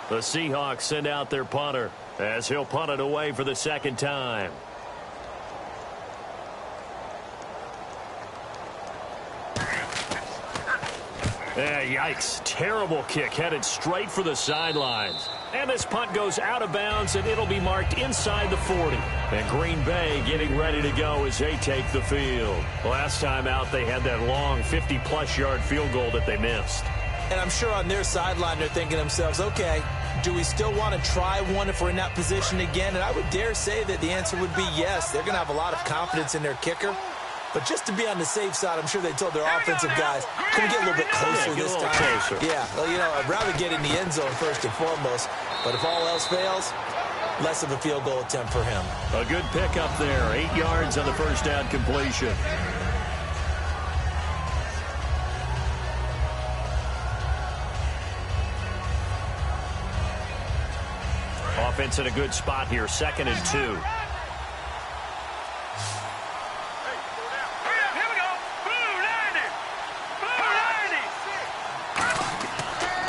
The Seahawks send out their punter as he'll punt it away for the second time. Yikes. Terrible kick headed straight for the sidelines. And this punt goes out of bounds, and it'll be marked inside the 40. And Green Bay getting ready to go as they take the field. Last time out, they had that long 50-plus yard field goal that they missed. And I'm sure on their sideline they're thinking to themselves, okay, do we still want to try one if we're in that position again? And I would dare say that the answer would be yes. They're going to have a lot of confidence in their kicker. But just to be on the safe side, I'm sure they told their offensive guys, can we get a little bit closer this time? Closer. Yeah, well, you know, I'd rather get in the end zone first and foremost. But if all else fails, less of a field goal attempt for him. A good pickup there. 8 yards on the first down completion. Offense in a good spot here. 2nd and 2.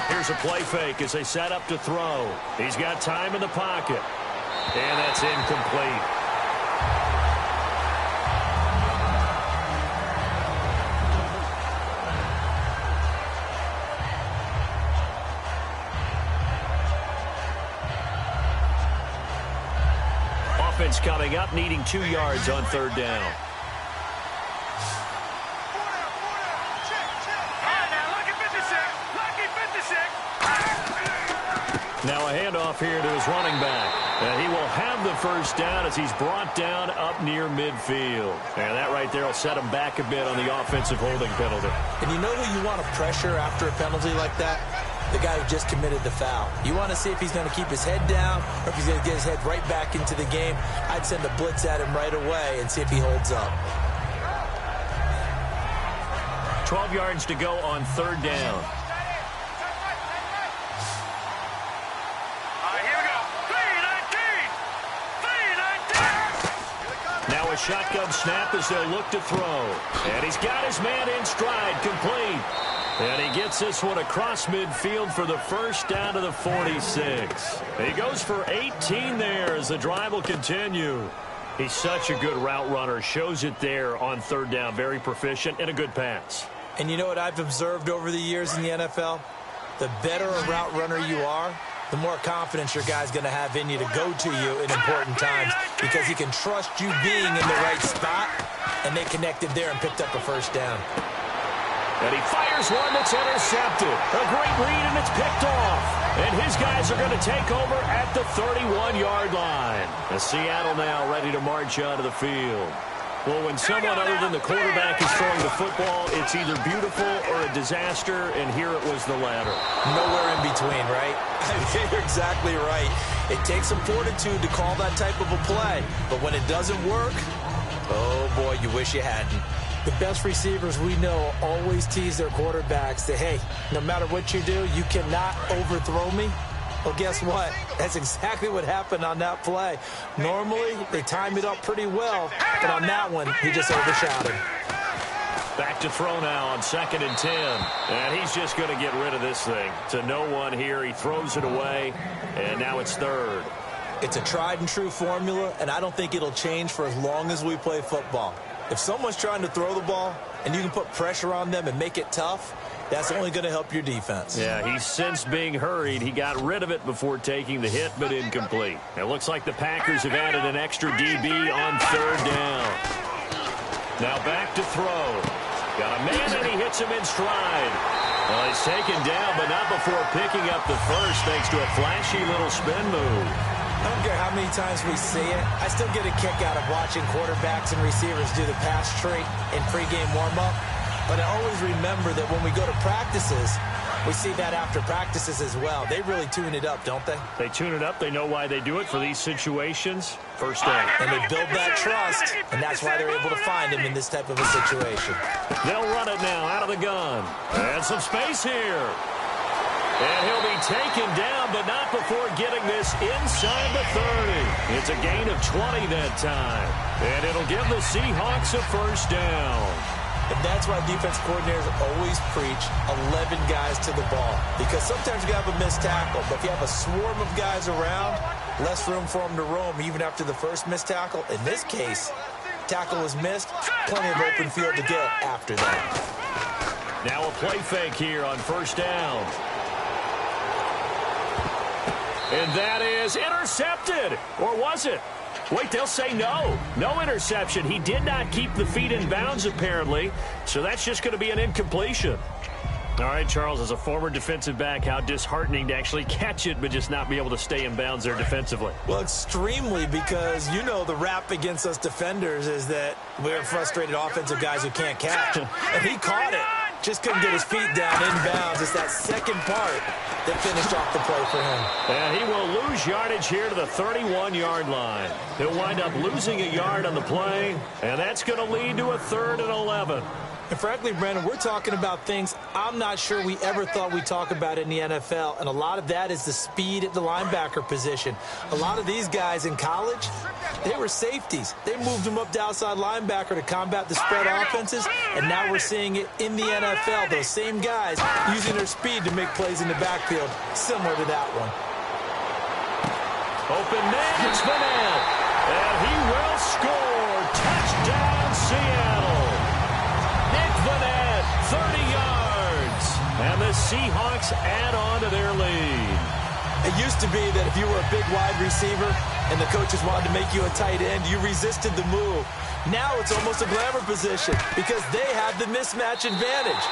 Here's a play fake as they set up to throw. He's got time in the pocket. And that's incomplete. Offense coming up, needing 2 yards on 3rd down. Now a handoff here to his running back. And he will have the first down as he's brought down up near midfield. And that right there will set him back a bit on the offensive holding penalty. And you know who you want to pressure after a penalty like that? The guy who just committed the foul. You want to see if he's going to keep his head down or if he's going to get his head right back into the game. I'd send a blitz at him right away and see if he holds up. 12 yards to go on 3rd down. Now a shotgun snap as they'll look to throw. And he's got his man in stride, complete. And he gets this one across midfield for the first down to the 46. He goes for 18 there as the drive will continue. He's such a good route runner. Shows it there on 3rd down. Very proficient and a good pass. And you know what I've observed over the years in the NFL? The better a route runner you are, the more confidence your guy's going to have in you to go to you in important times because he can trust you being in the right spot, and they connected there and picked up a first down. And he fires one that's intercepted. A great read, and it's picked off. And his guys are going to take over at the 31-yard line. And Seattle now ready to march onto the field. Well, when someone other than the quarterback is throwing the football, it's either beautiful or a disaster, and here it was the latter. Nowhere in between, right? You're exactly right. It takes some fortitude to call that type of a play, but when it doesn't work, oh boy, you wish you hadn't. The best receivers we know always tease their quarterbacks that, hey, no matter what you do, you cannot overthrow me. Well, guess what? That's exactly what happened on that play. Normally, they time it up pretty well, but on that one, he just overshot him. Back to throw now on 2nd and 10. And he's just going to get rid of this thing. To no one here. He throws it away, and now it's 3rd. It's a tried-and-true formula, and I don't think it'll change for as long as we play football. If someone's trying to throw the ball and you can put pressure on them and make it tough, that's only going to help your defense. Yeah, he's since being hurried. He got rid of it before taking the hit, but incomplete. It looks like the Packers have added an extra DB on 3rd down. Now back to throw. Got a man, and he hits him in stride. Well, he's taken down, but not before picking up the first thanks to a flashy little spin move. I don't care how many times we see it. I still get a kick out of watching quarterbacks and receivers do the pass tree in pregame warm-up. But I always remember that when we go to practices, we see that after practices as well. They really tune it up, don't they? They tune it up. They know why they do it for these situations. First down. And they build that trust, and that's why they're able to find him in this type of a situation. They'll run it now out of the gun. And some space here. And he'll be taken down, but not before getting this inside the 30. It's a gain of 20 that time. And it'll give the Seahawks a first down. And that's why defense coordinators always preach 11 guys to the ball. Because sometimes you have a missed tackle, but if you have a swarm of guys around, less room for them to roam even after the first missed tackle. In this case, tackle was missed, plenty of open field to get after that. Now a play fake here on first down. And that is intercepted. Or was it? Wait, they'll say no. No interception. He did not keep the feet in bounds, apparently. So that's just going to be an incompletion. All right, Charles, as a former defensive back, how disheartening to actually catch it but just not be able to stay in bounds there defensively. Well, extremely, because you know the rap against us defenders is that we're frustrated offensive guys who can't catch. And he caught it. Just couldn't get his feet down in bounds. It's that second part that finished off the play for him. And he will lose yardage here to the 31-yard line. He'll wind up losing a yard on the play, and that's going to lead to a 3rd and 11. And frankly, Brandon, we're talking about things I'm not sure we ever thought we'd talk about in the NFL. And a lot of that is the speed at the linebacker position. A lot of these guys in college, they were safeties. They moved them up to outside linebacker to combat the spread offenses. And now we're seeing it in the NFL. Those same guys using their speed to make plays in the backfield, similar to that one. Open man, it's Vanette. And he will score. Touchdown, Seattle. 30 yards. And the Seahawks add on to their lead. It used to be that if you were a big wide receiver and the coaches wanted to make you a tight end, you resisted the move. Now it's almost a glamour position because they have the mismatch advantage.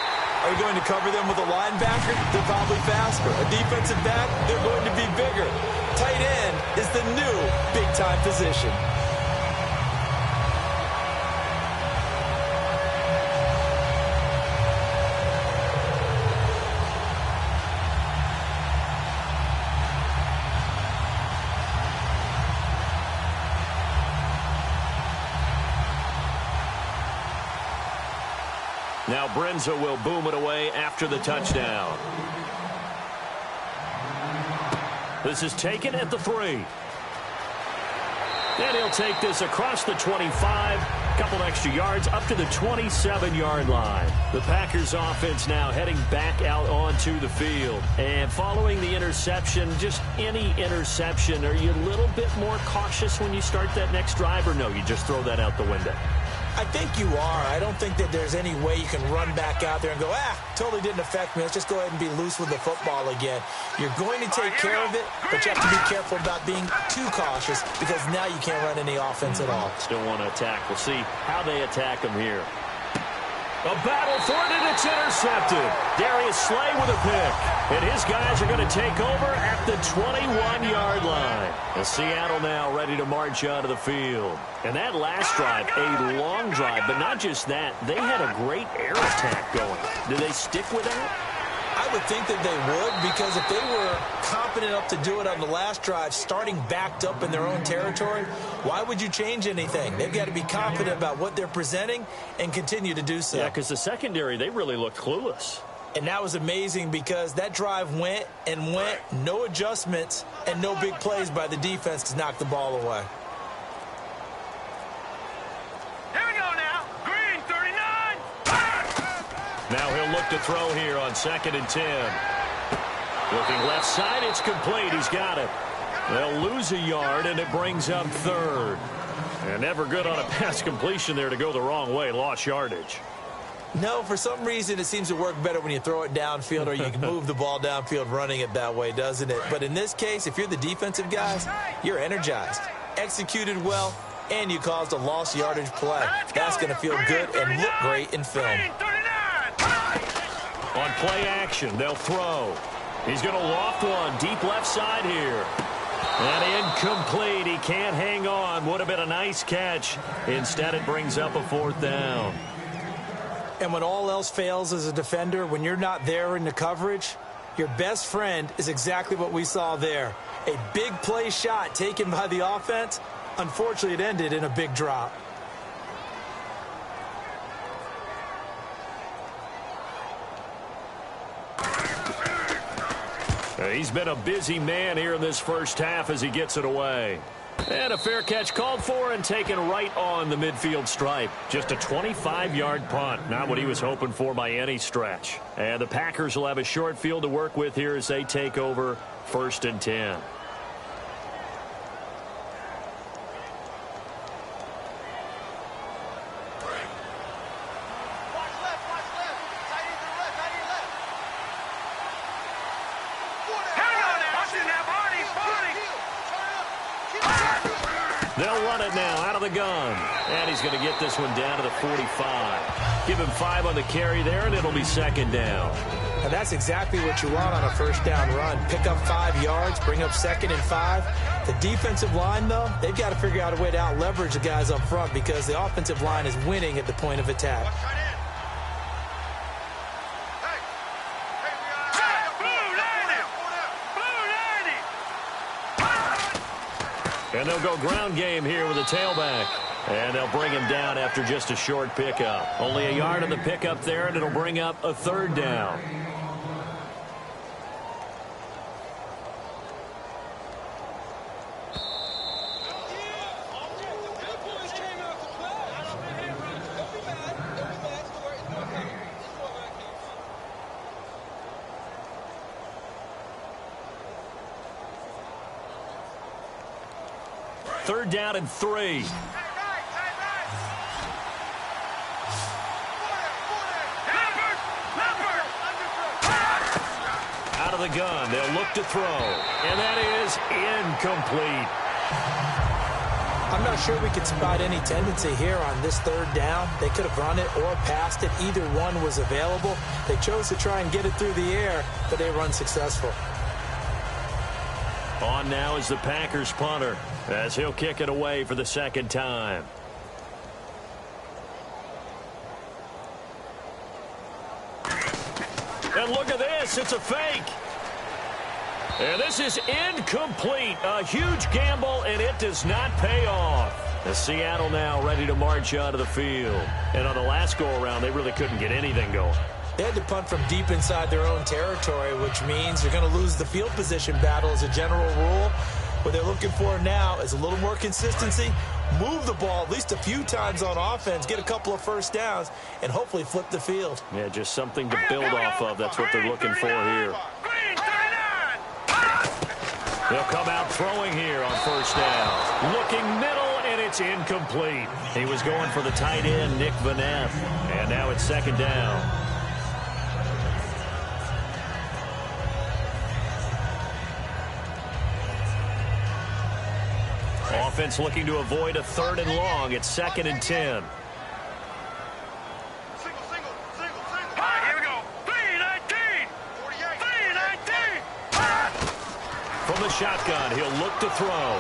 Are you going to cover them with a linebacker? They're probably faster. A defensive back? They're going to be bigger. Tight end is the new big-time position. Now Brenza will boom it away after the touchdown. This is taken at the 3. And he'll take this across the 25. Couple extra yards up to the 27-yard line. The Packers offense now heading back out onto the field. And following the interception, just any interception, are you a little bit more cautious when you start that next drive, or no, you just throw that out the window? I think you are. I don't think that there's any way you can run back out there and go, totally didn't affect me. Let's just go ahead and be loose with the football again. You're going to take care of it, but you have to be careful about being too cautious because now you can't run any offense at all. Still want to attack. We'll see how they attack them here. A battle for it, and it's intercepted. Darius Slay with a pick. And his guys are going to take over at the 21-yard line. And Seattle now ready to march onto the field. And that last drive, a long drive, but not just that. They had a great air attack going. Do they stick with that? I would think that they would, because if they were competent enough to do it on the last drive, starting backed up in their own territory, why would you change anything? They've got to be confident about what they're presenting and continue to do so. Yeah, because the secondary, they really looked clueless. And that was amazing because that drive went and went, no adjustments and no big plays by the defense to knock the ball away. Now he'll look to throw here on 2nd and 10. Looking left side, it's complete. He's got it. They'll lose a yard, and it brings up 3rd. And never good on a pass completion there to go the wrong way. Lost yardage. No, for some reason it seems to work better when you throw it downfield or you can move the ball downfield running it that way, doesn't it? But in this case, if you're the defensive guys, you're energized, executed well, and you caused a lost yardage play. That's going to feel good and look great in film. On play action, they'll throw. He's going to loft one deep left side here. And incomplete. He can't hang on. Would have been a nice catch. Instead, it brings up a 4th down. And when all else fails as a defender, when you're not there in the coverage, your best friend is exactly what we saw there. A big play shot taken by the offense. Unfortunately, it ended in a big drop. He's been a busy man here in this first half as he gets it away. And a fair catch called for and taken right on the midfield stripe. Just a 25-yard punt. Not what he was hoping for by any stretch. And the Packers will have a short field to work with here as they take over 1st and 10. They'll run it now out of the gun. And he's going to get this one down to the 45. Give him 5 on the carry there, and it'll be 2nd down. And that's exactly what you want on a 1st down run. Pick up 5 yards, bring up 2nd and 5. The defensive line, though, they've got to figure out a way to out-leverage the guys up front because the offensive line is winning at the point of attack. And they'll go ground game here with a tailback. And they'll bring him down after just a short pickup. Only a yard on the pickup there, and it'll bring up a 3rd down. Third down and 3. Out of the gun, they'll look to throw. And that is incomplete. I'm not sure we could spot any tendency here on this 3rd down. They could have run it or passed it. Either one was available. They chose to try and get it through the air, but they were unsuccessful. On now is the Packers punter as he'll kick it away for the 2nd time. And look at this. It's a fake. And this is incomplete. A huge gamble, and it does not pay off. As Seattle now ready to march out of the field. And on the last go-around, they really couldn't get anything going. They had to punt from deep inside their own territory, which means they're going to lose the field position battle as a general rule. What they're looking for now is a little more consistency, move the ball at least a few times on offense, get a couple of 1st downs, and hopefully flip the field. Yeah, just something to build off of. That's what they're looking for here. They'll come out throwing here on 1st down. Looking middle, and it's incomplete. He was going for the tight end, Nick Vanette. And now it's 2nd down. Offense looking to avoid a 3rd and long. It's 2nd and 10. Here we go. 3-19. 3-19. From the shotgun, he'll look to throw.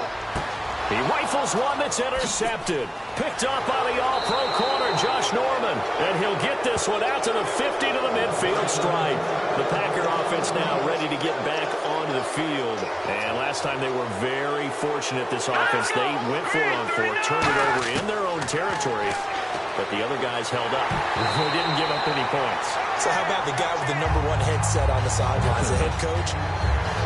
He rifles one that's intercepted. Picked up by the all-pro corner, Josh Norman. And he'll get this one out to the 50 to the midfield stripe. The Packer offense now ready to get back onto the field. And last time they were very fortunate, this offense. They went 4-on-4, turned it over in their own territory. But the other guys held up. They didn't give up any points. So how about the guy with the #1 headset on the sidelines, the head coach?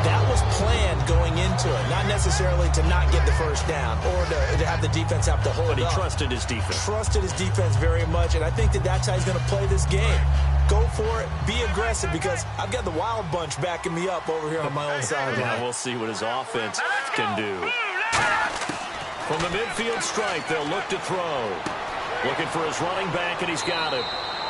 That was planned going into it, not necessarily to not get the 1st down or to have the defense have to hold up. But he trusted his defense. Trusted his defense very much, and I think that's how he's going to play this game. Go for it, be aggressive, because I've got the wild bunch backing me up over here on my own sideline. Now we'll see what his offense can do. From the midfield stripe, they'll look to throw. Looking for his running back, and he's got it.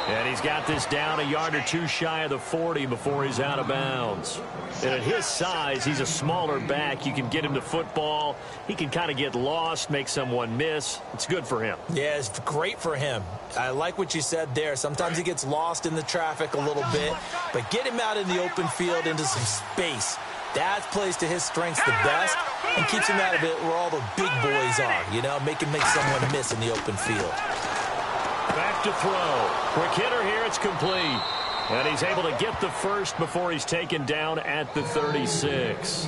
And he's got this down a yard or two shy of the 40 before he's out of bounds. And at his size, he's a smaller back. You can get him to football. He can kind of get lost, make someone miss. It's good for him. Yeah, it's great for him. I like what you said there. Sometimes he gets lost in the traffic a little bit. But get him out in the open field into some space. That plays to his strengths the best and keeps him out of it where all the big boys are. You know, make someone miss in the open field. Back to throw. Quick hitter here. It's complete. And he's able to get the first before he's taken down at the 36.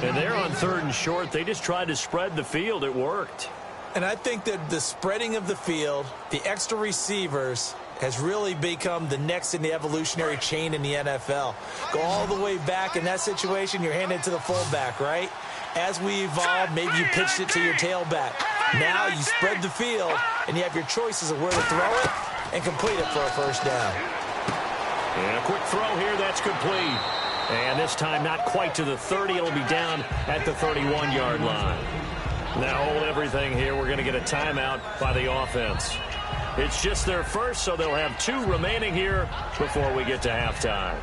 And they're on 3rd and short. They just tried to spread the field. It worked. And I think that the spreading of the field, the extra receivers, has really become the next in the evolutionary chain in the NFL. Go all the way back in that situation, you're handed to the fullback, right? As we evolved, maybe you pitched it to your tailback. Now you spread the field, and you have your choices of where to throw it and complete it for a first down. And a quick throw here, that's complete. And this time not quite to the 30. It'll be down at the 31-yard line. Now hold everything here. We're going to get a timeout by the offense. It's just their first, so they'll have 2 remaining here before we get to halftime.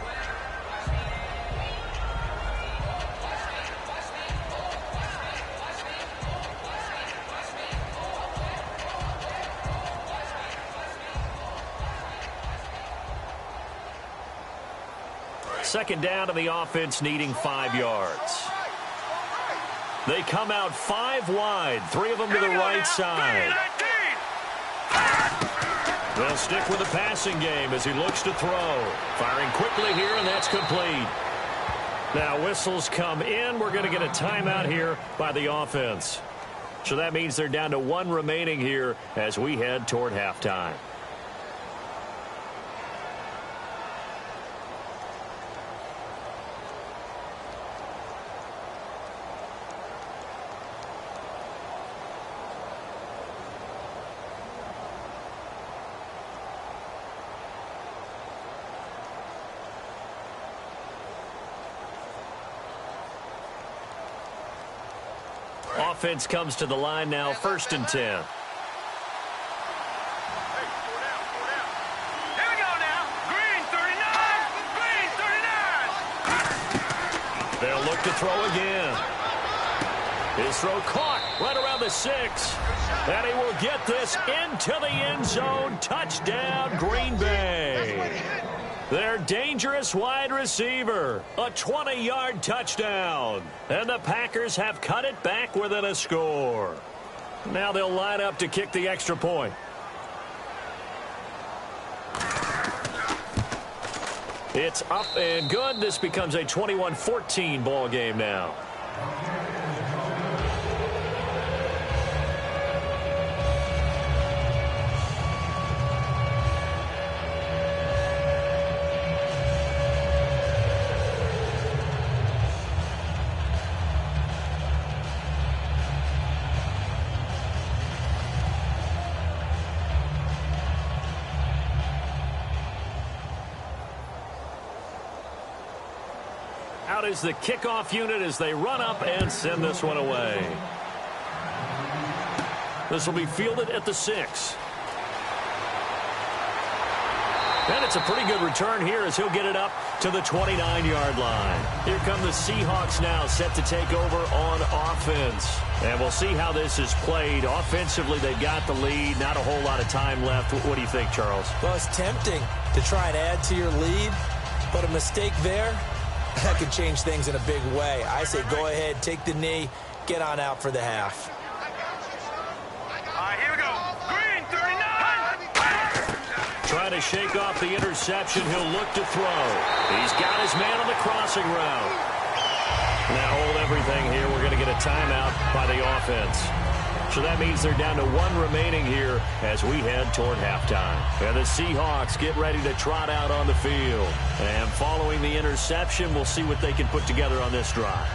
Second down to the offense, needing 5 yards. They come out 5 wide, 3 of them to the right side. They'll stick with the passing game as he looks to throw. Firing quickly here, and that's complete. Now whistles come in. We're going to get a timeout here by the offense. So that means they're down to 1 remaining here as we head toward halftime. Offense comes to the line now, 1st and 10. Here we go now. Green 39. Green 39. They'll look to throw again. His throw caught right around the 6. And he will get this into the end zone. Touchdown, Green Bay. Their dangerous wide receiver. A 20-yard touchdown. And the Packers have cut it back within a score. Now they'll line up to kick the extra point. It's up and good. This becomes a 21-14 ball game now. Out is the kickoff unit as they run up and send this one away. This will be fielded at the 6. And it's a pretty good return here as he'll get it up to the 29-yard line. Here come the Seahawks now, set to take over on offense. And we'll see how this is played. Offensively, they've got the lead. Not a whole lot of time left. What do you think, Charles? Well, it's tempting to try and add to your lead, but a mistake there, that could change things in a big way. I say go ahead, take the knee, get on out for the half. Here we go. Green 39. Trying to shake off the interception. He'll look to throw. He's got his man on the crossing route. Now hold everything here. We're going to get a timeout by the offense. So that means they're down to 1 remaining here as we head toward halftime. And the Seahawks get ready to trot out on the field. And following the interception, we'll see what they can put together on this drive.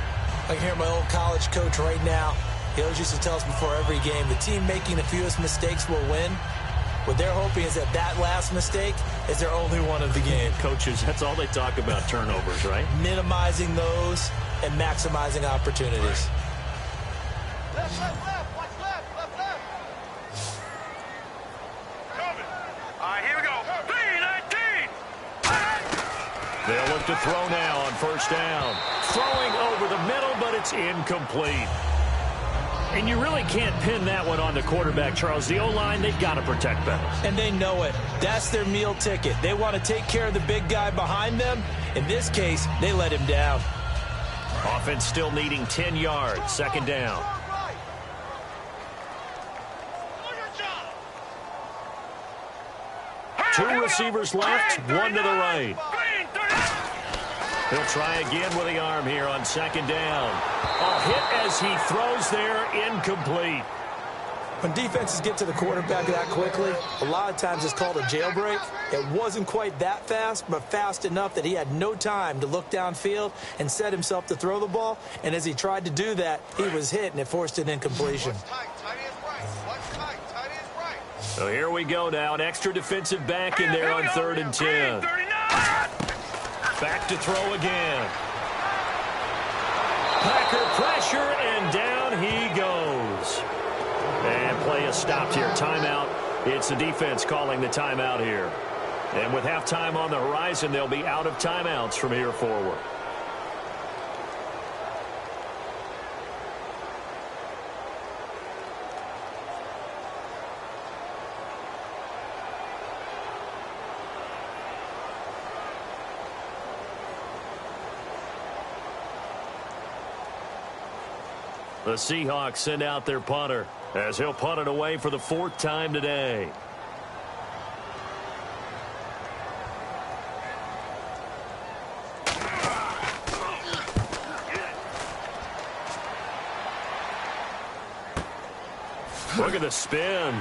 I can hear my old college coach right now. He always used to tell us before every game, the team making the fewest mistakes will win. What they're hoping is that that last mistake is their only one of the game. Coaches, that's all they talk about, turnovers, right? Minimizing those and maximizing opportunities. Left, left, left. Watch left, left, left. Coming. Here we go. 3-19. They'll look to throw now on 1st down. Throwing over the middle, but it's incomplete. And you really can't pin that one on the quarterback, Charles. The O-line, they've got to protect better. And they know it. That's their meal ticket. They want to take care of the big guy behind them. In this case, they let him down. Offense still needing 10 yards. 2nd down. 2 receivers left, 1 to the right. He'll try again with the arm here on 2nd down. A hit as he throws there, incomplete. When defenses get to the quarterback that quickly, a lot of times it's called a jailbreak. It wasn't quite that fast, but fast enough that he had no time to look downfield and set himself to throw the ball. And as he tried to do that, he was hit, and it forced an incompletion. So here we go now. An extra defensive back in there on 3rd and 10. Back to throw again. Packer pressure, and down he goes. And play is stopped here. Timeout. It's the defense calling the timeout here. And with halftime on the horizon, they'll be out of timeouts from here forward. The Seahawks send out their punter as he'll punt it away for the 4th time today. Look at the spin.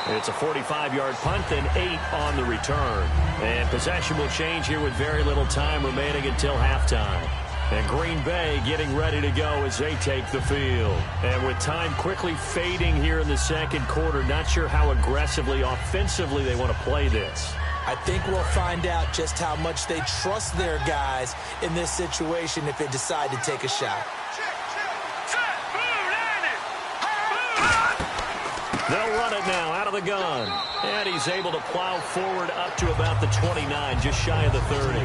It's a 45-yard punt, then 8 on the return. And possession will change here with very little time remaining until halftime. And Green Bay getting ready to go as they take the field. And with time quickly fading here in the second quarter, not sure how aggressively, offensively they want to play this. I think we'll find out just how much they trust their guys in this situation if they decide to take a shot. They'll run it now out of the gun. And he's able to plow forward up to about the 29, just shy of the 30.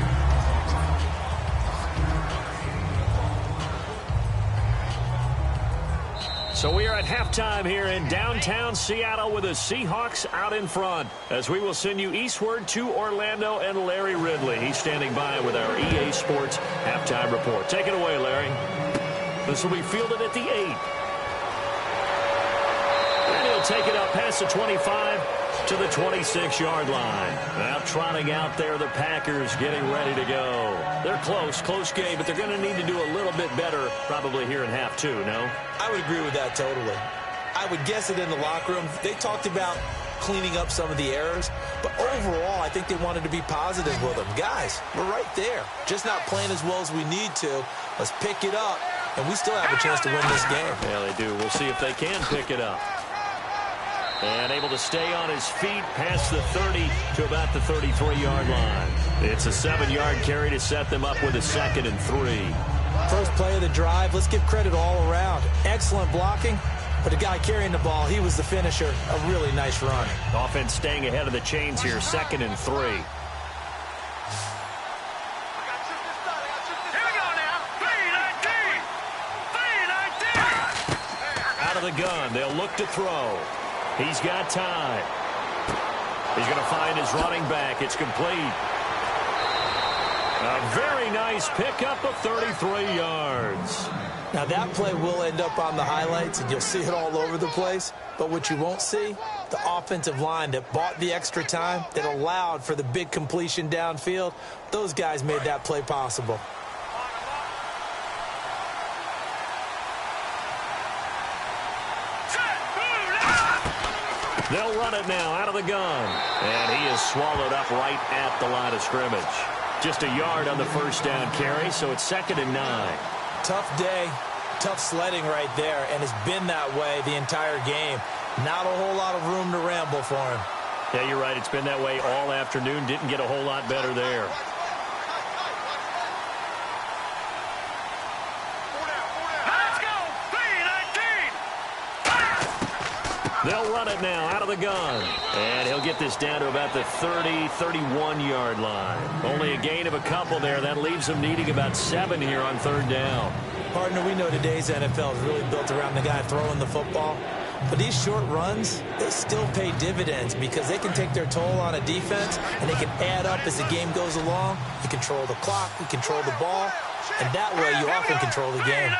So we are at halftime here in downtown Seattle with the Seahawks out in front as we will send you eastward to Orlando and Larry Ridley. He's standing by with our EA Sports halftime report. Take it away, Larry. This will be fielded at the 8. And he'll take it up past the 25 to the 26-yard line. Now trotting out there, the Packers getting ready to go. They're close game, but they're going to need to do a little bit better probably here in half 2, no? I would agree with that totally. I would guess it in the locker room. They talked about cleaning up some of the errors, but overall, I think they wanted to be positive with them. Guys, we're right there. Just not playing as well as we need to. Let's pick it up, and we still have a chance to win this game. Yeah, they do. We'll see if they can pick it up. And able to stay on his feet past the 30 to about the 33-yard line. It's a 7-yard carry to set them up with a 2nd and 3. First play of the drive, let's give credit all around. Excellent blocking, but the guy carrying the ball, he was the finisher. A really nice run. Offense staying ahead of the chains here, 2nd and 3. Out of the gun, they'll look to throw. He's got time. He's going to find his running back. It's complete. A very nice pickup of 33 yards. Now that play will end up on the highlights, and you'll see it all over the place. But what you won't see, the offensive line that bought the extra time, that allowed for the big completion downfield, those guys made that play possible. They'll run it now out of the gun. And he is swallowed up right at the line of scrimmage. Just a yard on the first down carry, so it's 2nd and 9. Tough day, tough sledding right there, and it's been that way the entire game. Not a whole lot of room to ramble for him. Yeah, you're right. It's been that way all afternoon. Didn't get a whole lot better there. They'll run it now out of the gun. And he'll get this down to about the 30, 31-yard line. Only a gain of a couple there. That leaves them needing about 7 here on 3rd down. Partner, we know today's NFL is really built around the guy throwing the football. But these short runs, they still pay dividends because they can take their toll on a defense, and they can add up as the game goes along. You control the clock, you control the ball, and that way you often control the game.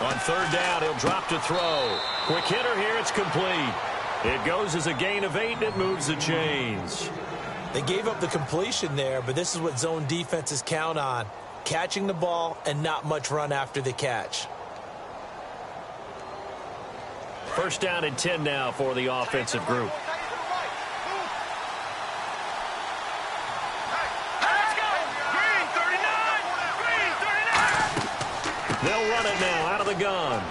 On 3rd down, he'll drop to throw. Quick hitter here, it's complete. It goes as a gain of 8, and it moves the chains. They gave up the completion there, but this is what zone defenses count on. catching the ball and not much run after the catch. First down and 10 now for the offensive group. They'll run it now out of the gun.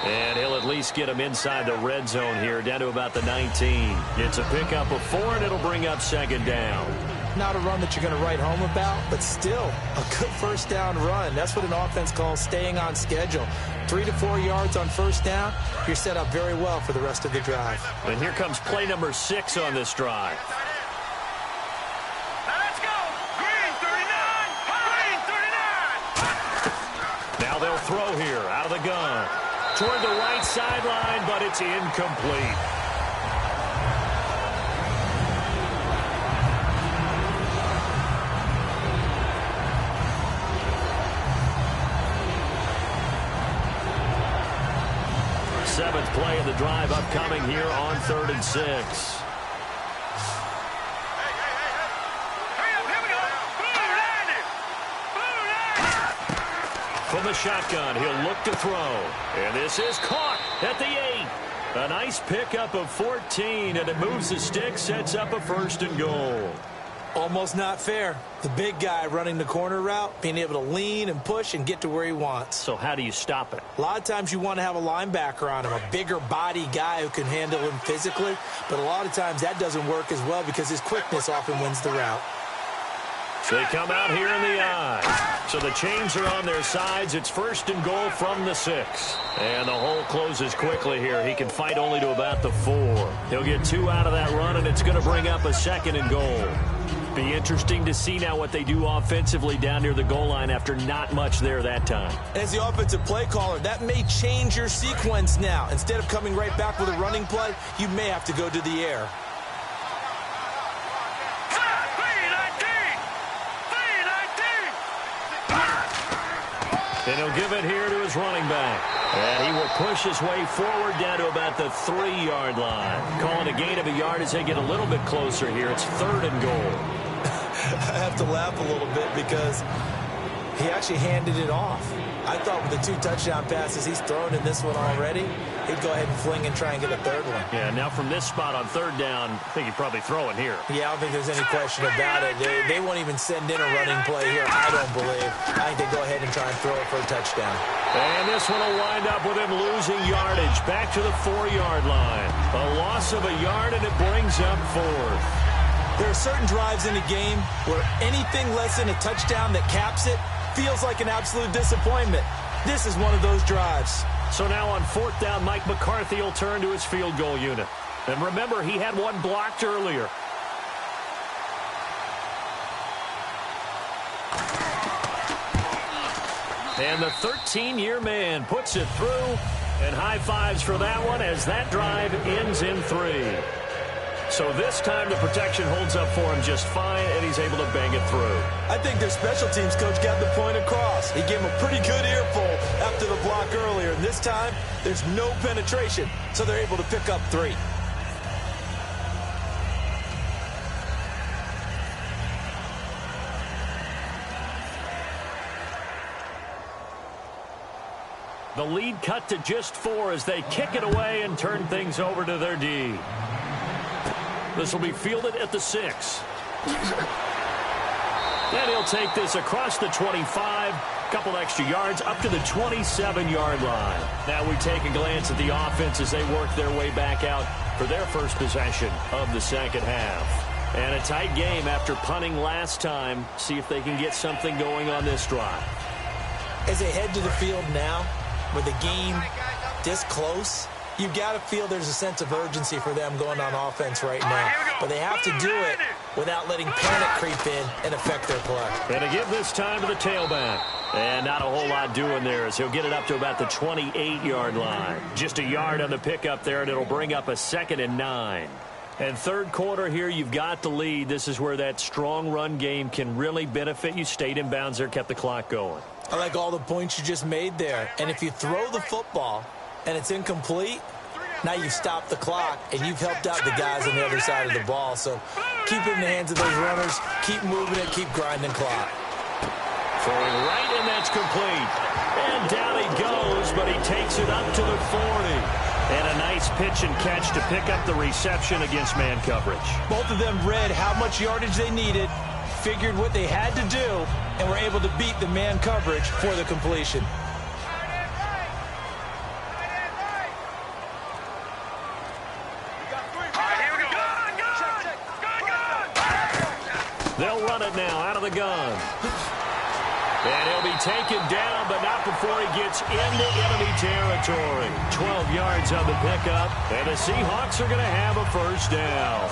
And he'll at least get him inside the red zone here, down to about the 19. It's a pickup of 4, and it'll bring up second down. Not a run that you're going to write home about, but still a good first down run. That's what an offense calls staying on schedule. 3 to 4 yards on first down, you're set up very well for the rest of the drive. And here comes play number 6 on this drive. Let's go! Green 39! Green 39! Now they'll throw here out of the gun. Toward the right sideline, but it's incomplete. Seventh play of the drive upcoming here on 3rd and 6. From the shotgun, he'll look to throw. And this is caught at the 8. A nice pickup of 14, and it moves the stick, sets up a 1st and goal. Almost not fair. The big guy running the corner route, being able to lean and push and get to where he wants. So how do you stop it? A lot of times you want to have a linebacker on him, a bigger body guy who can handle him physically. But a lot of times that doesn't work as well because his quickness often wins the route. They come out here in the eye. So the chains are on their sides. It's 1st and goal from the 6. And the hole closes quickly here. He can fight only to about the 4. He'll get 2 out of that run, and it's going to bring up a 2nd and goal. Be interesting to see now what they do offensively down near the goal line after not much there that time. As the offensive play caller, that may change your sequence now. Instead of coming right back with a running play, you may have to go to the air. And he'll give it here to his running back. And he will push his way forward down to about the 3-yard line. Calling a gain of a yard as they get a little bit closer here. It's 3rd and goal. I have to laugh a little bit because he actually handed it off. I thought with the 2 touchdown passes he's thrown in this one already, he'd go ahead and fling and try and get a 3rd one. Yeah, now from this spot on 3rd down, I think he'd probably throw it here. Yeah, I don't think there's any question about it. They won't even send in a running play here, I don't believe. I think they go ahead and try and throw it for a touchdown. And this one will wind up with him losing yardage back to the 4-yard line. A loss of a yard, and it brings up 4th. There are certain drives in the game where anything less than a touchdown that caps it feels like an absolute disappointment. This is one of those drives. So now on 4th down, Mike McCarthy will turn to his field goal unit. And remember, he had one blocked earlier. And the 13-year man puts it through. And high fives for that one as that drive ends in 3. So this time the protection holds up for him just fine, and he's able to bang it through. I think their special teams coach got the point across. He gave him a pretty good earful after the block earlier. And this time, there's no penetration, so they're able to pick up 3. The lead cut to just 4 as they kick it away and turn things over to their D. This will be fielded at the 6. And he'll take this across the 25, couple extra yards up to the 27-yard line. Now we take a glance at the offense as they work their way back out for their first possession of the second half. And a tight game after punting last time. See if they can get something going on this drive. As they head to the field now, with the game this close, you've got to feel there's a sense of urgency for them going on offense right now. But they have to do it without letting panic creep in and affect their play. And to give this time to the tailback. And not a whole lot doing there as he'll get it up to about the 28-yard line. Just a yard on the pickup there, and it'll bring up a 2nd and 9. And 3rd quarter here, you've got the lead. This is where that strong run game can really benefit you. Stayed in bounds there, kept the clock going. I like all the points you just made there. And if you throw the football and it's incomplete, now you've stopped the clock and you've helped out the guys on the other side of the ball. So keep it in the hands of those runners, keep moving it, keep grinding clock. Throwing right, and that's complete. And down he goes, but he takes it up to the 40. And a nice pitch and catch to pick up the reception against man coverage. Both of them read how much yardage they needed, figured what they had to do, and were able to beat the man coverage for the completion. They'll run it now out of the gun. And he'll be taken down, but not before he gets into enemy territory. 12 yards on the pickup, and the Seahawks are going to have a first down.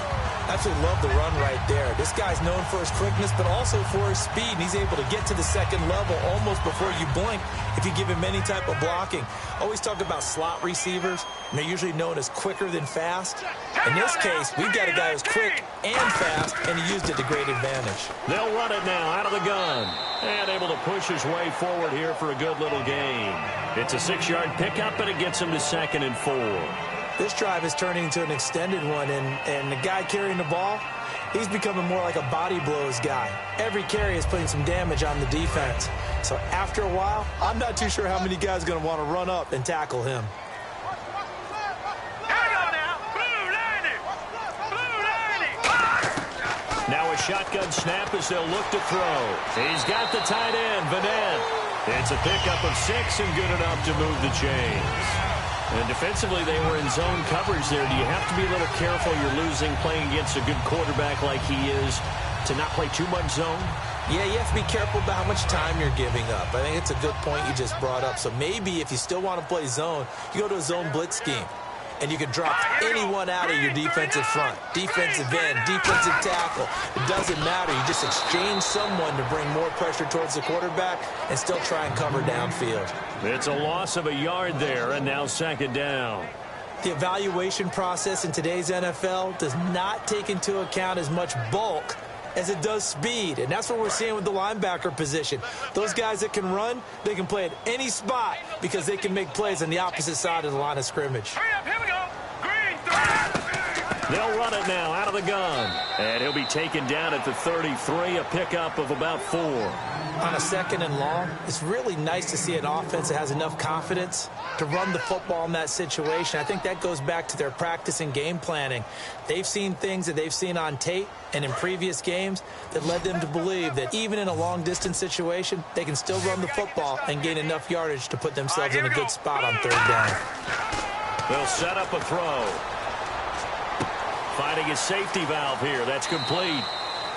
Absolutely love the run right there. This guy's known for his quickness, but also for his speed. And he's able to get to the second level almost before you blink if you give him any type of blocking. Always talk about slot receivers, and they're usually known as quicker than fast. In this case, we've got a guy who's quick and fast, and he used it to great advantage. They'll run it now out of the gun. And able to push his way forward here for a good little gain. It's a 6-yard pickup, and it gets him to 2nd and 4. This drive is turning into an extended one, and the guy carrying the ball, he's becoming more like a body blows guy. Every carry is putting some damage on the defense. So after a while, I'm not too sure how many guys are going to want to run up and tackle him. Now a shotgun snap as they'll look to throw. He's got the tight end, Vanette. It's a pickup of 6 and good enough to move the chains. And defensively, they were in zone coverage there. Do you have to be a little careful? You're losing playing against a good quarterback like he is to not play too much zone? Yeah, you have to be careful about how much time you're giving up. I think it's a good point you just brought up. So maybe if you still want to play zone, you go to a zone blitz scheme. And you can drop anyone out of your defensive front. Defensive end, defensive tackle. It doesn't matter. You just exchange someone to bring more pressure towards the quarterback and still try and cover downfield. It's a loss of a yard there, and now 2nd down. The evaluation process in today's NFL does not take into account as much bulk as it does speed. And that's what we're seeing with the linebacker position. Those guys that can run, they can play at any spot because they can make plays on the opposite side of the line of scrimmage. They'll run it now out of the gun. And he'll be taken down at the 33, a pickup of about 4. On a 2nd and long, it's really nice to see an offense that has enough confidence to run the football in that situation. I think that goes back to their practice and game planning. They've seen things that they've seen on tape and in previous games that led them to believe that even in a long-distance situation, they can still run the football and gain enough yardage to put themselves in a good spot on 3rd down. They'll set up a throw. Finding his safety valve here. That's complete.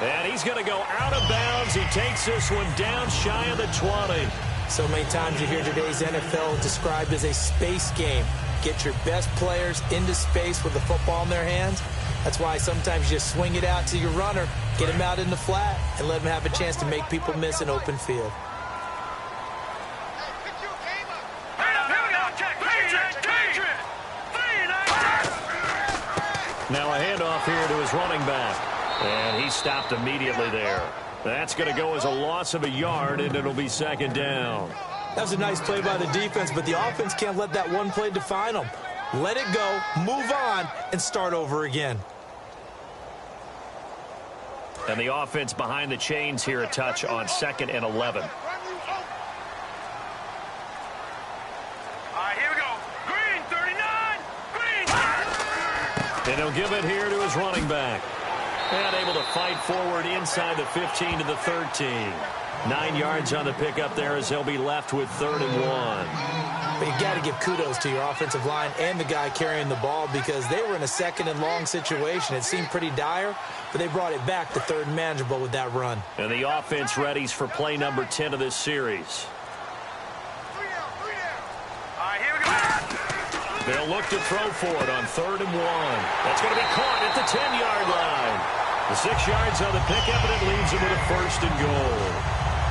And he's going to go out of bounds. He takes this one down shy of the 20. So many times you hear today's NFL described as a space game. Get your best players into space with the football in their hands. That's why sometimes you just swing it out to your runner, get him out in the flat, and let him have a chance to make people miss an open field. Now a handoff here to his running back. And he stopped immediately there. That's going to go as a loss of a yard, and it'll be 2nd down. That was a nice play by the defense, but the offense can't let that one play define them. Let it go, move on, and start over again. And the offense behind the chains here a touch on 2nd and 11. And he'll give it here to his running back. And able to fight forward inside the 15 to the 13. 9 yards on the pickup there as they'll be left with 3rd and 1. But you got to give kudos to your offensive line and the guy carrying the ball because they were in a 2nd and long situation. It seemed pretty dire, but they brought it back to 3rd and manageable with that run. And the offense readies for play number 10 of this series. They'll look to throw for it on 3rd and 1. That's going to be caught at the 10-yard line. The 6 yards on the pickup, and it leaves them with a 1st and goal.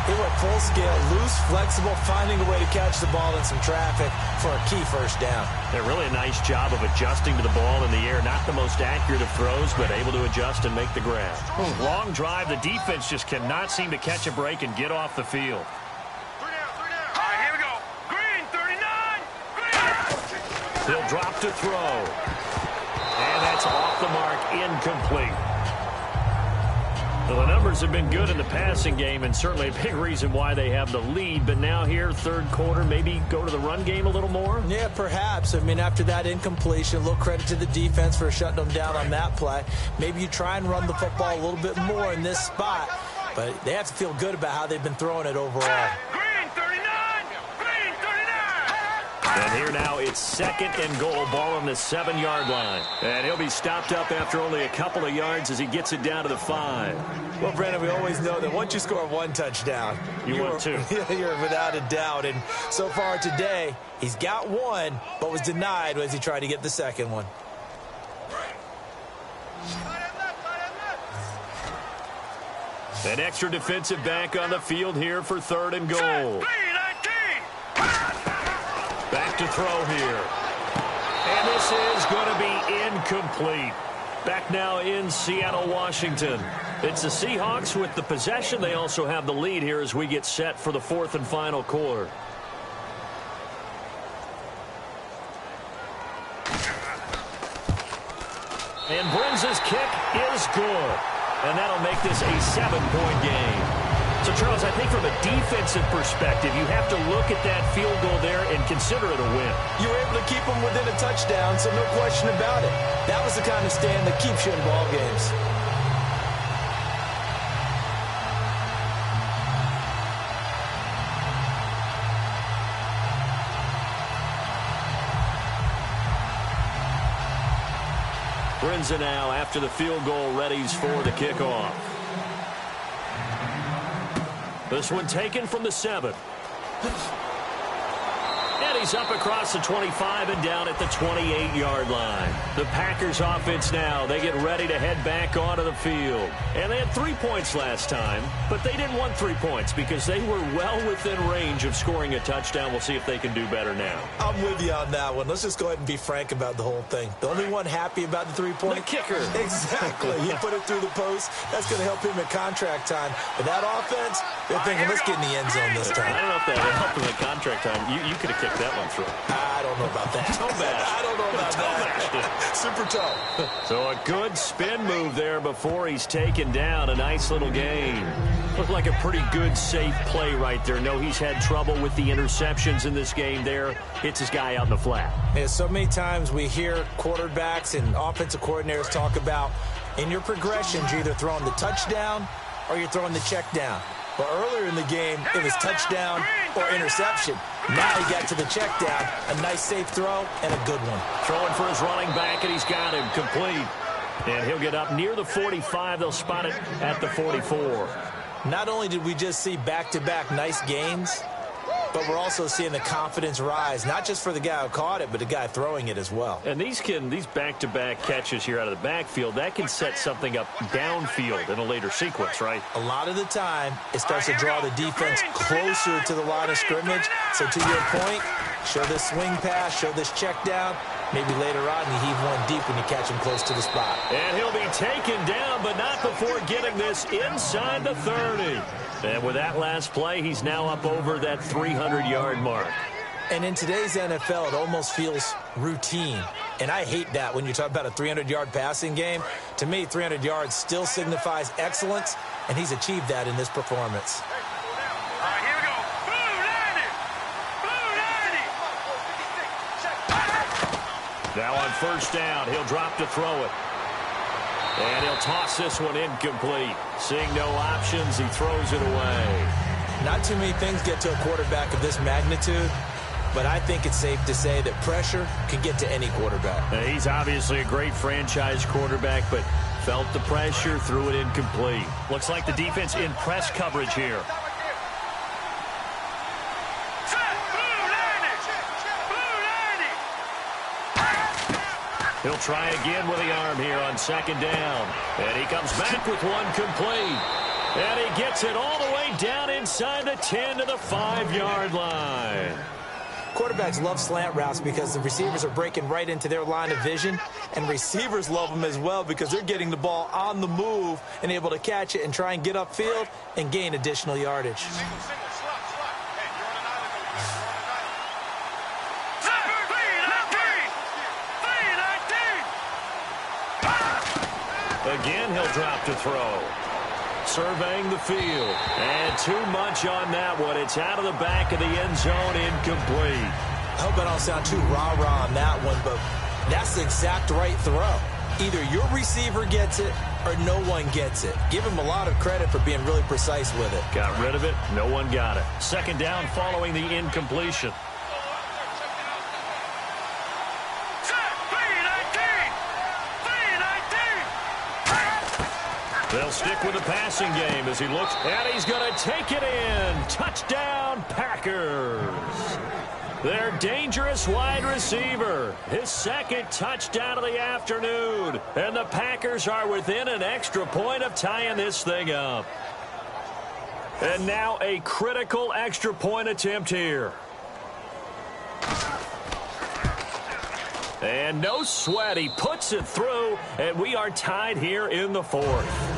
They were full scale, loose, flexible, finding a way to catch the ball in some traffic for a key 1st down. A really nice job of adjusting to the ball in the air. Not the most accurate of throws, but able to adjust and make the grab. Long drive. The defense just cannot seem to catch a break and get off the field. He'll drop to throw. And that's off the mark, incomplete. Well, the numbers have been good in the passing game, and certainly a big reason why they have the lead. But now here, third quarter, maybe go to the run game a little more? Yeah, perhaps. I mean, after that incompletion, a little credit to the defense for shutting them down on that play. Maybe you try and run the football a little bit more in this spot. But they have to feel good about how they've been throwing it overall. Green 39! Green 39! And here now it's second and goal, ball on the 7-yard line. And he'll be stopped up after only a couple of yards as he gets it down to the 5. Well, Brandon, we always know that once you score one touchdown, you want two. You're without a doubt. And so far today, he's got one, but was denied as he tried to get the second one. An extra defensive back on the field here for third and goal. Back to throw here. And this is going to be incomplete. Back now in Seattle, Washington. It's the Seahawks with the possession. They also have the lead here as we get set for the fourth and final quarter. And Brinz's kick is good. And that'll make this a 7-point game. So, Charles, I think from a defensive perspective, you have to look at that field goal there and consider it a win. You were able to keep them within a touchdown, so no question about it. That was the kind of stand that keeps you in ball games. Brinza now, after the field goal, readies for the kickoff. This one taken from the 7. And he's up across the 25 and down at the 28-yard line. The Packers offense now, they get ready to head back onto the field. And they had 3 points last time, but they didn't want 3 points because they were well within range of scoring a touchdown. We'll see if they can do better now. I'm with you on that one. Let's just go ahead and be frank about the whole thing. The only one happy about the 3-point? The kicker. Exactly. He put it through the post. That's going to help him at contract time. But that offense, they're thinking, let's get in the end zone this time. I don't know if that helped him at contract time. You could have kicked that one through. I don't know about that. Toe bash. I don't know about that. Super toe. So a good spin move there before he's taken down. A nice little gain. Looked like a pretty good, safe play right there. No, he's had trouble with the interceptions in this game there. Hits his guy out in the flat. Yeah, so many times we hear quarterbacks and offensive coordinators talk about in your progressions, you're either throwing the touchdown or you're throwing the check down. But earlier in the game, it was touchdown or interception. Now he got to the check down. A nice safe throw and a good one. Throwing for his running back, and he's got him complete. And he'll get up near the 45. They'll spot it at the 44. Not only did we just see back-to-back nice gains, but we're also seeing the confidence rise, not just for the guy who caught it, but the guy throwing it as well. And these back-to-back catches here out of the backfield, that can set something up downfield in a later sequence, right? A lot of the time, it starts to draw the defense closer to the line of scrimmage. So to your point, show this swing pass, show this check down. Maybe later on you heave one deep when you catch him close to the spot. And he'll be taken down, but not before getting this inside the 30. And with that last play, he's now up over that 300-yard mark. And in today's NFL, it almost feels routine. And I hate that when you talk about a 300-yard passing game. To me, 300 yards still signifies excellence, and he's achieved that in this performance. All right, here we go. Blue 90! Blue 90! Now on first down, he'll drop to throw it. And he'll toss this one incomplete. Seeing no options, he throws it away. Not too many things get to a quarterback of this magnitude, but I think it's safe to say that pressure can get to any quarterback. Now, he's obviously a great franchise quarterback, but felt the pressure, threw it incomplete. Looks like the defense in press coverage here. He'll try again with the arm here on second down. And he comes back with one complete. And he gets it all the way down inside the 10 to the 5-yard line. Quarterbacks love slant routes because the receivers are breaking right into their line of vision. And receivers love them as well because they're getting the ball on the move and able to catch it and try and get upfield and gain additional yardage. Again, he'll drop to throw. surveying the field. And too much on that one. It's out of the back of the end zone, incomplete. I hope I don't sound too rah-rah on that one, but that's the exact right throw. Either your receiver gets it or no one gets it. Give him a lot of credit for being really precise with it. Got rid of it. No one got it. Second down following the incompletion. They'll stick with the passing game as he looks, and he's going to take it in. Touchdown, Packers. Their dangerous wide receiver. His second touchdown of the afternoon. And the Packers are within an extra point of tying this thing up. And now a critical extra point attempt here. And no sweat. He puts it through, and we are tied here in the fourth.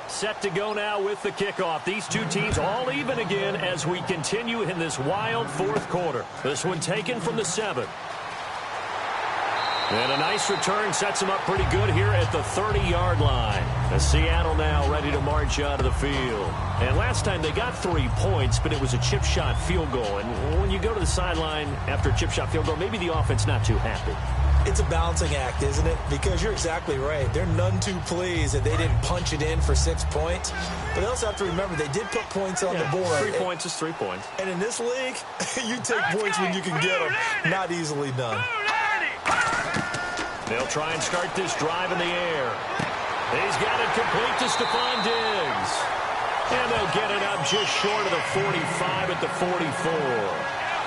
Set to go now with the kickoff. These two teams all even again as we continue in this wild fourth quarter. This one taken from the 7. And a nice return sets them up pretty good here at the 30-yard line. As Seattle now ready to march out of the field. And last time they got 3 points, but it was a chip shot field goal. And when you go to the sideline after a chip shot field goal, maybe the offense not too happy. It's a balancing act, isn't it? Because you're exactly right. They're none too pleased that they didn't punch it in for 6 points. But they also have to remember they did put points on the board. 3 points is 3 points. And in this league, you take points when you can get them. Not easily done. They'll try and start this drive in the air. He's got it complete to Stephon Diggs. And they'll get it up just short of the 45 at the 44.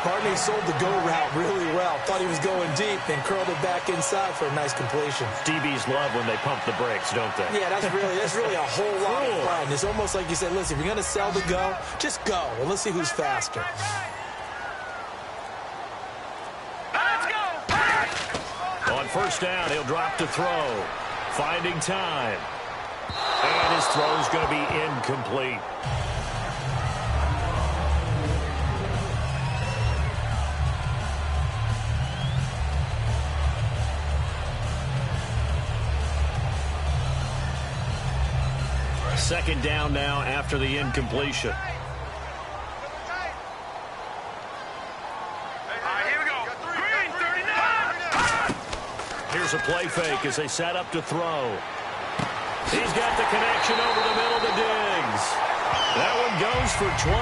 Partney sold the go route really well. Thought he was going deep, then curled it back inside for a nice completion. DBs love when they pump the brakes, don't they? Yeah, that's really a whole lot of fun. It's almost like you said, listen, if you're going to sell the go, just go. And let's see who's faster. Let's go! On first down, he'll drop to throw. Finding time. And his throw's going to be incomplete. Second down now after the incompletion. Here we go. Green, 39. Here's a play fake as they set up to throw. He's got the connection over the middle to Diggs. That one goes for 24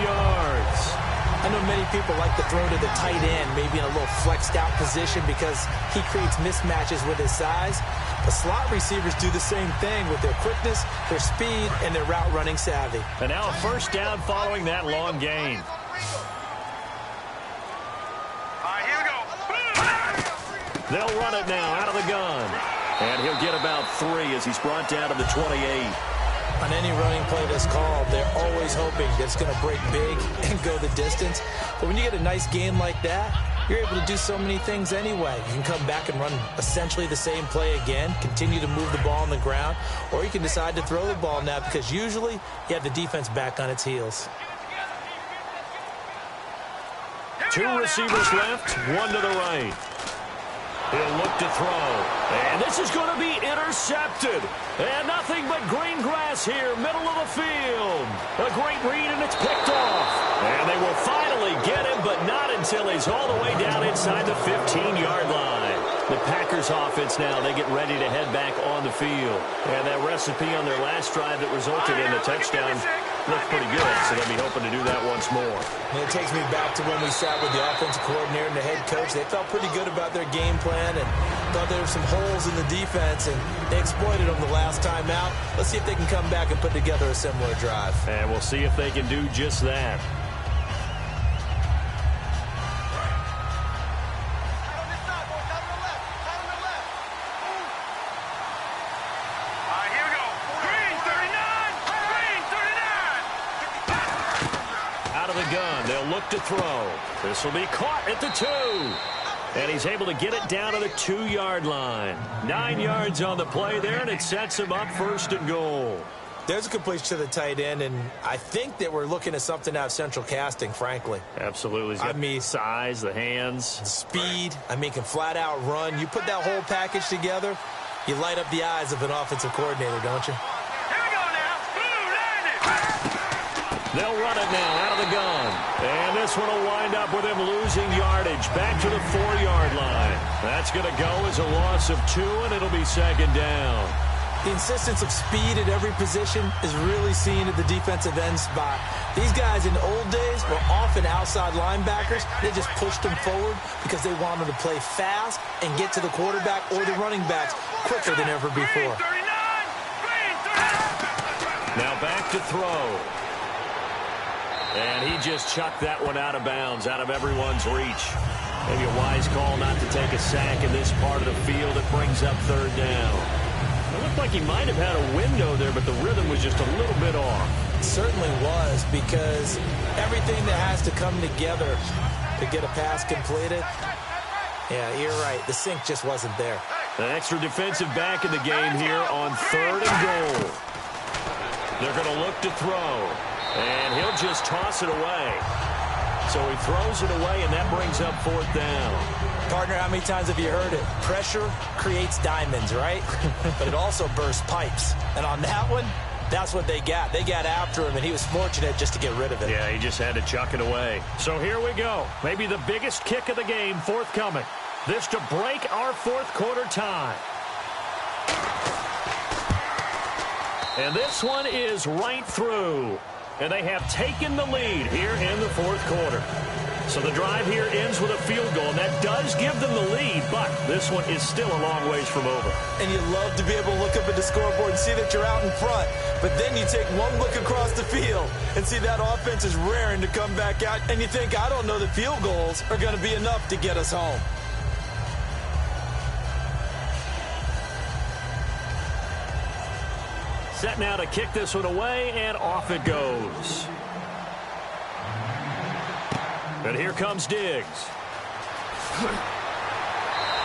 yards. I know many people like to throw to the tight end, maybe in a little flexed out position because he creates mismatches with his size. The slot receivers do the same thing with their quickness, their speed, and their route running savvy. And now a first down following that long gain. Here we go. They'll run it now out of the gun. And he'll get about 3 as he's brought down to the 28. On any running play that's called, they're always hoping that it's going to break big and go the distance. But when you get a nice game like that, you're able to do so many things anyway. You can come back and run essentially the same play again, continue to move the ball on the ground, or you can decide to throw the ball now because usually you have the defense back on its heels. 2 receivers left, 1 to the right. He'll look to throw. And this is going to be intercepted. And nothing but green grass here, middle of the field. A great read, and it's picked off. And they will finally get him, but not until he's all the way down inside the 15-yard line. The Packers offense now, they get ready to head back on the field. And that recipe on their last drive that resulted in the touchdown looked pretty good, so they'll be hoping to do that once more. And it takes me back to when we sat with the offensive coordinator and the head coach. They felt pretty good about their game plan and thought there were some holes in the defense, and they exploited them the last time out. Let's see if they can come back and put together a similar drive. And we'll see if they can do just that. Here we go. Green, 39. Green, 39. Out of the gun. They'll look to throw. This will be caught at the 2. And he's able to get it down to the 2-yard line. 9 yards on the play there, and it sets him up 1st and goal. There's a completion to the tight end, and I think that we're looking at something out of Central Casting, frankly. Absolutely. He's got the size, the hands. Speed. I mean, can flat out run. You put that whole package together, you light up the eyes of an offensive coordinator, don't you? Here we go now. They'll run it now out of the gun. And this one will wind up with him losing yardage back to the 4-yard line. That's going to go as a loss of 2, and it'll be 2nd down. The insistence of speed at every position is really seen at the defensive end spot. These guys in the old days were often outside linebackers. They just pushed them forward because they wanted to play fast and get to the quarterback or the running backs quicker than ever before. Now back to throw. And he just chucked that one out of bounds, out of everyone's reach. Maybe a wise call not to take a sack in this part of the field. It brings up 3rd down. It looked like he might have had a window there, but the rhythm was just a little bit off. It certainly was, because everything that has to come together to get a pass completed, yeah, you're right. The sync just wasn't there. An extra defensive back in the game here on 3rd and goal. They're going to look to throw. And he'll just toss it away. So he throws it away, and that brings up 4th down. Partner, how many times have you heard it? Pressure creates diamonds, right? But it also bursts pipes. And on that one, that's what they got. They got after him, and he was fortunate just to get rid of it. Yeah, he just had to chuck it away. So here we go. Maybe the biggest kick of the game forthcoming. This to break our 4th quarter tie. And this one is right through. And they have taken the lead here in the 4th quarter. So the drive here ends with a field goal, and that does give them the lead, but this one is still a long ways from over. And you love to be able to look up at the scoreboard and see that you're out in front, but then you take one look across the field and see that offense is raring to come back out, and you think, I don't know that field goals are going to be enough to get us home. Set now to kick this one away, and off it goes. And here comes Diggs.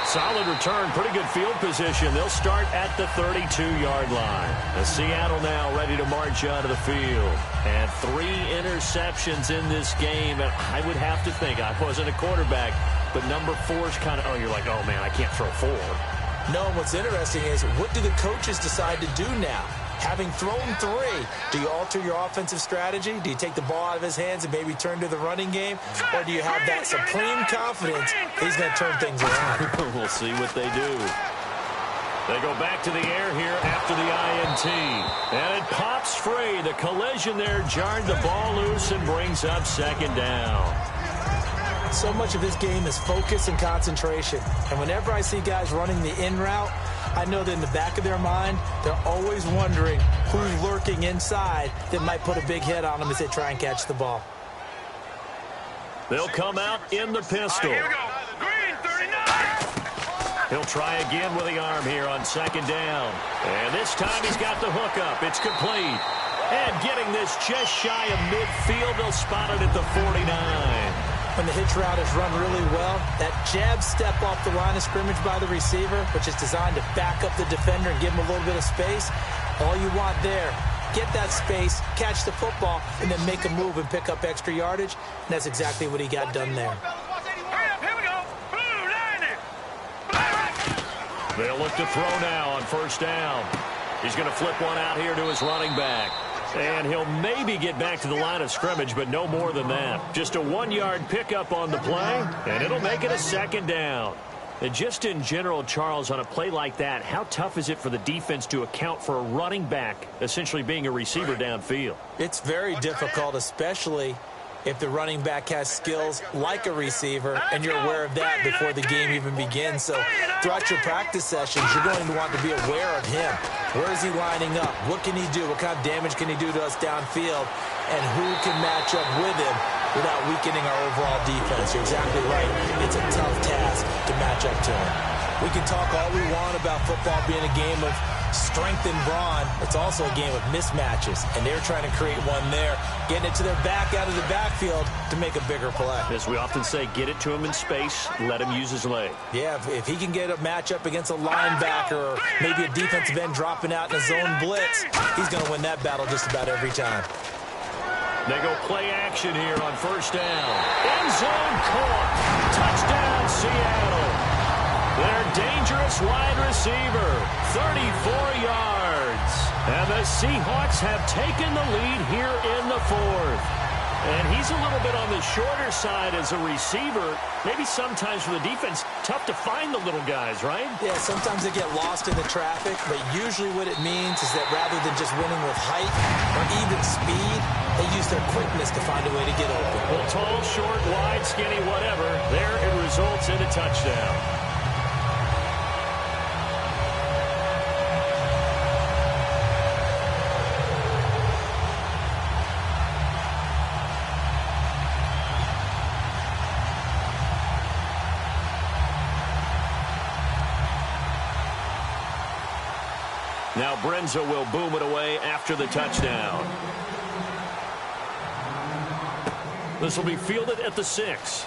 Solid return, pretty good field position. They'll start at the 32-yard line. And Seattle now ready to march out of the field. And 3 interceptions in this game. And I would have to think, I wasn't a quarterback, but number 4's kind of, you're like, oh, man, I can't throw 4. No, and what's interesting is, what do the coaches decide to do now? Having thrown 3, do you alter your offensive strategy? Do you take the ball out of his hands and maybe turn to the running game? Or do you have that supreme confidence he's going to turn things around? We'll see what they do. They go back to the air here after the INT. And it pops free. The collision there jarred the ball loose and brings up 2nd down. So much of this game is focus and concentration. And whenever I see guys running the in route, I know that in the back of their mind, they're always wondering who's lurking inside that might put a big hit on them as they try and catch the ball. They'll come out in the pistol. Here we go. Green 39. He'll try again with the arm here on 2nd down. And this time he's got the hook up. It's complete. And getting this just shy of midfield, they'll spot it at the 49. When the hitch route is run really well, that jab step off the line of scrimmage by the receiver, which is designed to back up the defender and give him a little bit of space, all you want there, get that space, catch the football, and then make a move and pick up extra yardage, and that's exactly what he got done there. Here we go. Blue 90. They'll look to throw now on 1st down. He's going to flip one out here to his running back. And he'll maybe get back to the line of scrimmage, but no more than that. Just a 1-yard pickup on the play, and it'll make it a 2nd down. And just in general, Charles, on a play like that, how tough is it for the defense to account for a running back essentially being a receiver downfield? It's very difficult, especially if the running back has skills like a receiver, and you're aware of that before the game even begins. So throughout your practice sessions, you're going to want to be aware of him. Where is he lining up? What can he do? What kind of damage can he do to us downfield? And who can match up with him without weakening our overall defense? You're exactly right. It's a tough task to match up to him. We can talk all we want about football being a game of strength and brawn. It's also a game of mismatches, and they're trying to create one there, getting it to their back out of the backfield to make a bigger play. As we often say, get it to him in space, let him use his leg. Yeah, if he can get a matchup against a linebacker or maybe a defensive end dropping out in a zone blitz, he's going to win that battle just about every time. They go play action here on first down. End zone caught. Touchdown, Seattle. Their dangerous wide receiver, 34 yards. And the Seahawks have taken the lead here in the fourth. And he's a little bit on the shorter side as a receiver. Maybe sometimes for the defense, tough to find the little guys, right? Yeah, sometimes they get lost in the traffic, but usually what it means is that rather than just winning with height or even speed, they use their quickness to find a way to get open. Well, tall, short, wide, skinny, whatever, there it results in a touchdown. Now Brenza will boom it away after the touchdown. This will be fielded at the 6.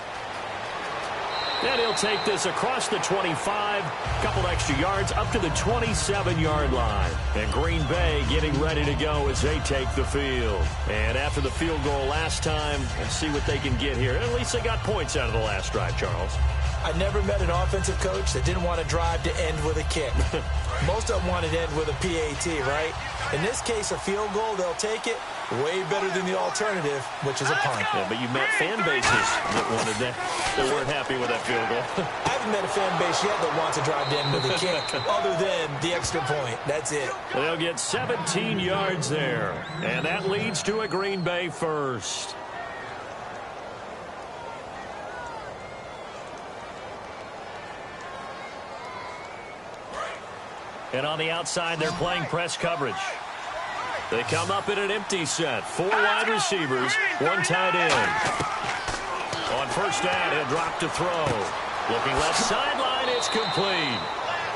And he'll take this across the 25, couple extra yards up to the 27-yard line. And Green Bay getting ready to go as they take the field. And after the field goal last time, let's see what they can get here. At least they got points out of the last drive, Charles. I never met an offensive coach that didn't want to drive to end with a kick. Most of them wanted to end with a PAT, right? In this case, a field goal, they'll take it. Way better than the alternative, which is a punt. Yeah, but you met fan bases that wanted that, that weren't happy with that field goal. I haven't met a fan base yet that wants to drive to end with a kick, other than the extra point. That's it. They'll get 17 yards there, and that leads to a Green Bay first. And on the outside, they're playing press coverage. They come up in an empty set. 4 wide receivers, 1 tight end. On first down, he'll drop to throw. Looking left sideline, it's complete.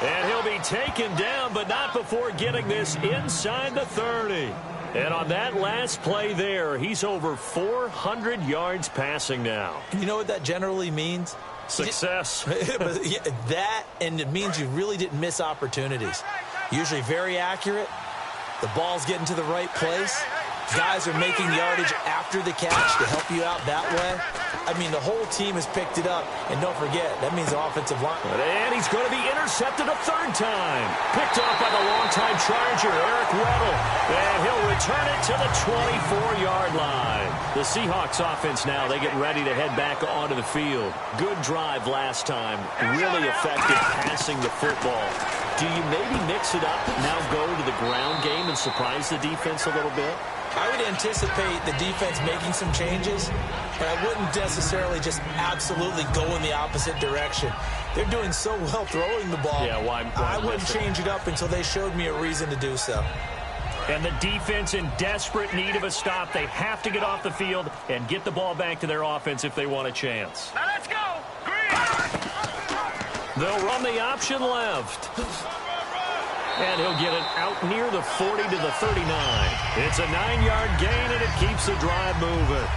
And he'll be taken down, but not before getting this inside the 30. And on that last play there, he's over 400 yards passing now. You know what that generally means? Success. That, and it means you really didn't miss opportunities. Usually very accurate. The ball's getting to the right place. Guys are making yardage after the catch to help you out that way. I mean, the whole team has picked it up. And don't forget, that means offensive line. And he's going to be intercepted a 3rd time. Picked off by the longtime Charger, Eric Weddle. And he'll return it to the 24-yard line. The Seahawks offense now, they get ready to head back onto the field. Good drive last time. Really effective passing the football. Do you maybe mix it up and now go to the ground game and surprise the defense a little bit? I would anticipate the defense making some changes, but I wouldn't necessarily just absolutely go in the opposite direction. They're doing so well throwing the ball. Yeah, why I wouldn't change it up until they showed me a reason to do so. And the defense in desperate need of a stop. They have to get off the field and get the ball back to their offense if they want a chance. Now let's go. Green. They'll run the option left. And he'll get it out near the 40 to the 39. It's a 9-yard gain, and it keeps the drive moving.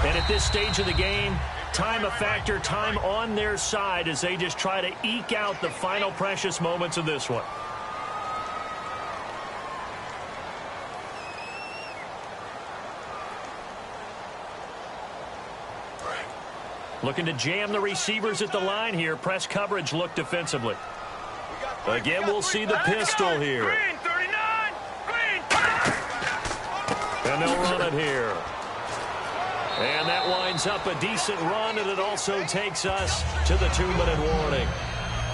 And at this stage of the game, time a factor, time on their side as they just try to eke out the final precious moments of this one. Looking to jam the receivers at the line here. Press coverage look defensively. Again, we'll see the pistol here. Green, 39. Green. And they'll run it here. And that winds up a decent run, and it also takes us to the 2-minute warning.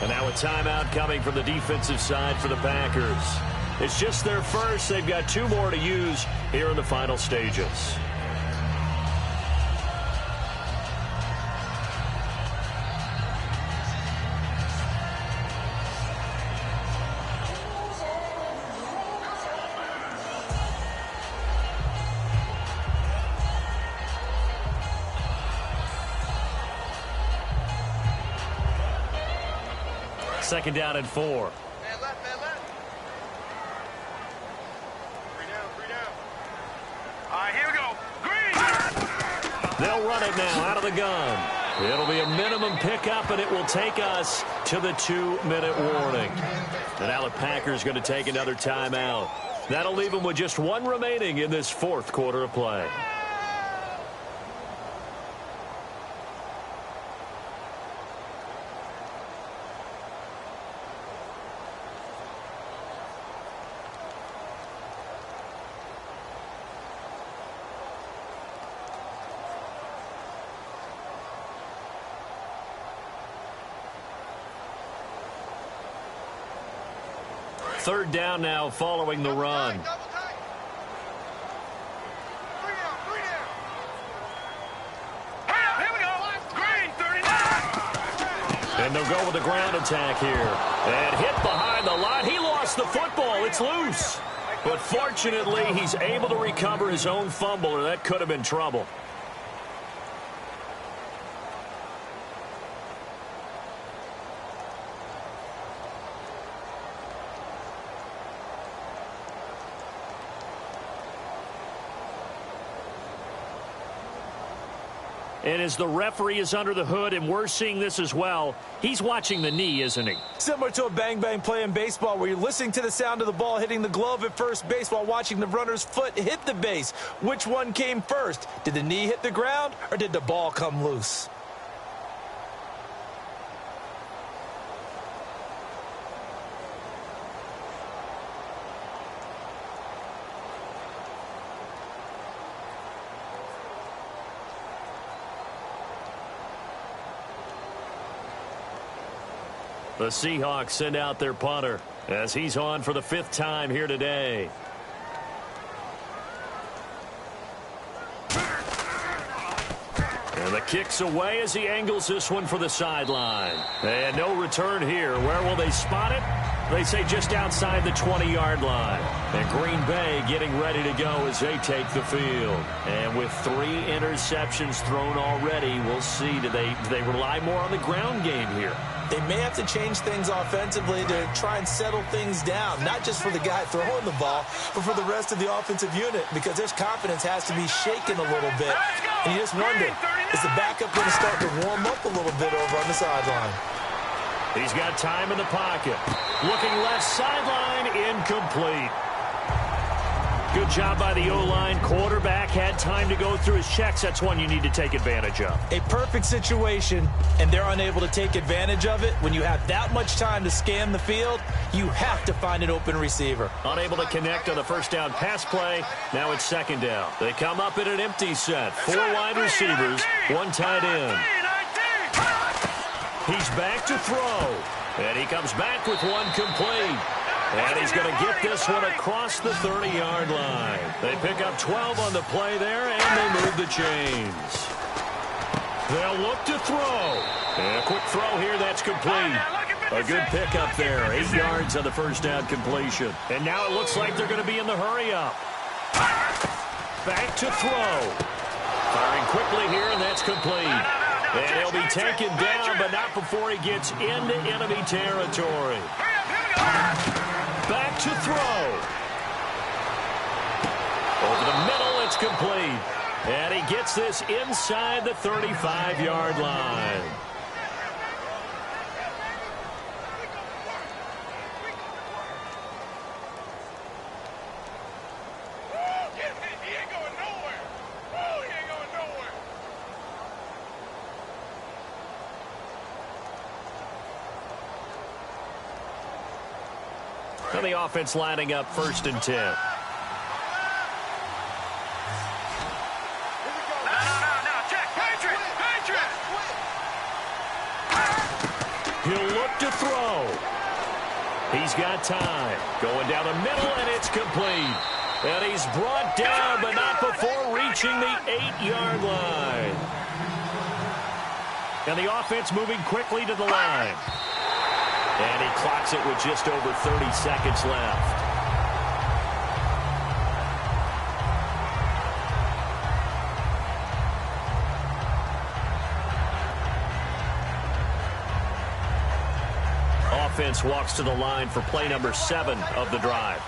And now a timeout coming from the defensive side for the Packers. It's just their first. They've got 2 more to use here in the final stages. second down and 4. Man left, man left. 3 down. All right, here we go. Green! They'll run it now out of the gun. It'll be a minimum pickup, and it will take us to the 2-minute warning. And now the Packers going to take another timeout. That'll leave them with just one remaining in this fourth quarter of play. Third down now following the run. Double tight. 3 down. Here we go. Green, 39. And they'll go with the ground attack here. And hit behind the line. He lost the football. It's loose. But fortunately, he's able to recover his own fumble, or that could have been trouble. And as the referee is under the hood, and we're seeing this as well, he's watching the knee, isn't he? Similar to a bang-bang play in baseball where you're listening to the sound of the ball hitting the glove at first base while watching the runner's foot hit the base. Which one came first? Did the knee hit the ground, or did the ball come loose? The Seahawks send out their punter as he's on for the 5th time here today. And the kick's away as he angles this one for the sideline. And no return here. Where will they spot it? They say just outside the 20-yard line. And Green Bay getting ready to go as they take the field. And with 3 interceptions thrown already, we'll see. Do they rely more on the ground game here? They may have to change things offensively to try and settle things down, not just for the guy throwing the ball, but for the rest of the offensive unit, because their confidence has to be shaken a little bit. And you just wonder, is the backup going to start to warm up a little bit over on the sideline? He's got time in the pocket. Looking left sideline, incomplete. Good job by the O-line. Quarterback had time to go through his checks. That's one you need to take advantage of. A perfect situation, and they're unable to take advantage of it. When you have that much time to scan the field, you have to find an open receiver. Unable to connect on the first down pass play. Now it's second down. They come up in an empty set. 4 wide receivers, 1 tight end. He's back to throw. And he comes back with 1 complete. And he's going to get this one across the 30-yard line. They pick up 12 on the play there, and they move the chains. They'll look to throw. And a quick throw here, that's complete. A good pickup there, 8 yards on the first down completion. And now it looks like they're going to be in the hurry-up. Back to throw. Firing quickly here, and that's complete. And he'll be taken down, but not before he gets into enemy territory. Back to throw. Over the middle, it's complete. And he gets this inside the 35-yard line. He ain't going nowhere. Oh, he ain't going nowhere. And the offense lining up 1st and 10. No. Check. Patriot. He'll look to throw. He's got time. Going down the middle, and it's complete. And he's brought down, but not before reaching the 8-yard line. And the offense moving quickly to the line. And he clocks it with just over 30 seconds left. offense walks to the line for play number 7 of the drive.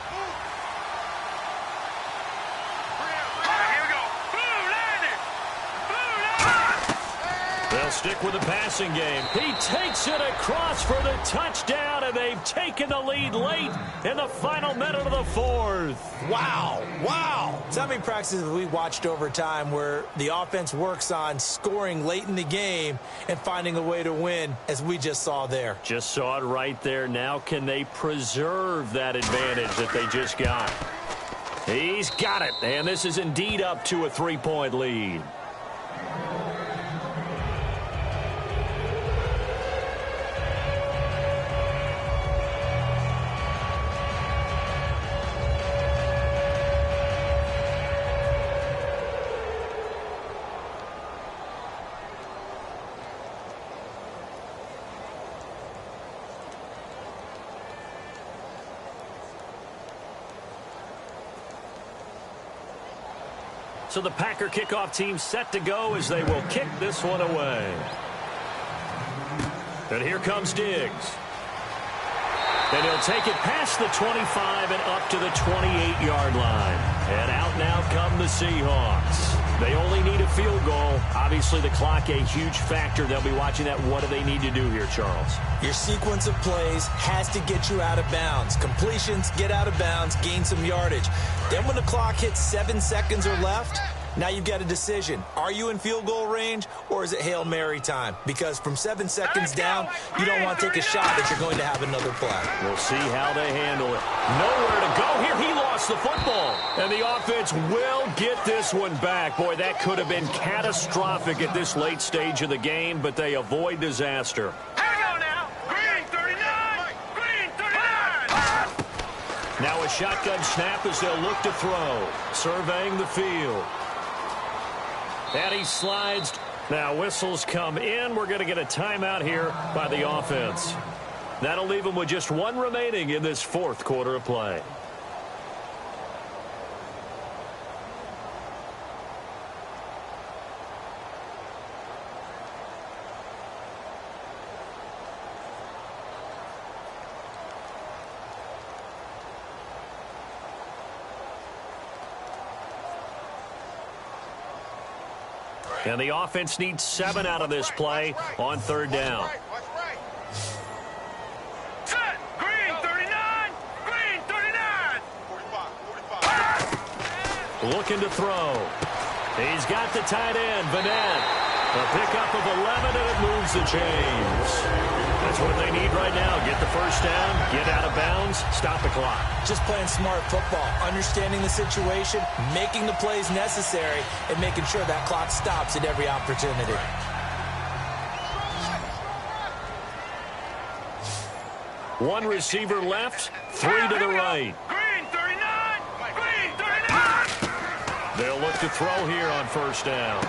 They'll stick with the passing game. He takes it across for the touchdown, and they've taken the lead late in the final minute of the 4th. Wow. Wow. So many practices we watched over time where the offense works on scoring late in the game and finding a way to win, as we just saw there. Just saw it right there. Now can they preserve that advantage that they just got? He's got it, and this is indeed up to a 3-point lead. So the Packer kickoff team set to go as they will kick this one away. And here comes Diggs. And he'll take it past the 25 and up to the 28-yard line. And out now come the Seahawks. They only need a field goal. Obviously, the clock a huge factor. They'll be watching that. What do they need to do here, Charles? Your sequence of plays has to get you out of bounds. Completions, get out of bounds, gain some yardage. Then when the clock hits 7 seconds or left, now you've got a decision. Are you in field goal range, or is it Hail Mary time? Because from 7 seconds down, you don't want to take a shot that you're going to have another play. We'll see how they handle it. Nowhere to go here. He lost the football. And the offense will get this one back. Boy, that could have been catastrophic at this late stage of the game, but they avoid disaster. Now a shotgun snap as they'll look to throw. Surveying the field. And he slides. Now whistles come in. We're going to get a timeout here by the offense. That'll leave them with just one remaining in this 4th quarter of play. And the offense needs 7 out of this play on 3rd down. Set. Green 39. Green 39. 45. Looking to throw. He's got the tight end, Vanette. A pickup of 11, and it moves the chains. That's what they need right now. Get the first down, get out of bounds, stop the clock. Just playing smart football, understanding the situation, making the plays necessary, and making sure that clock stops at every opportunity. One receiver left, 3 to the right. Green 39. Green 39. They'll look to throw here on 1st down.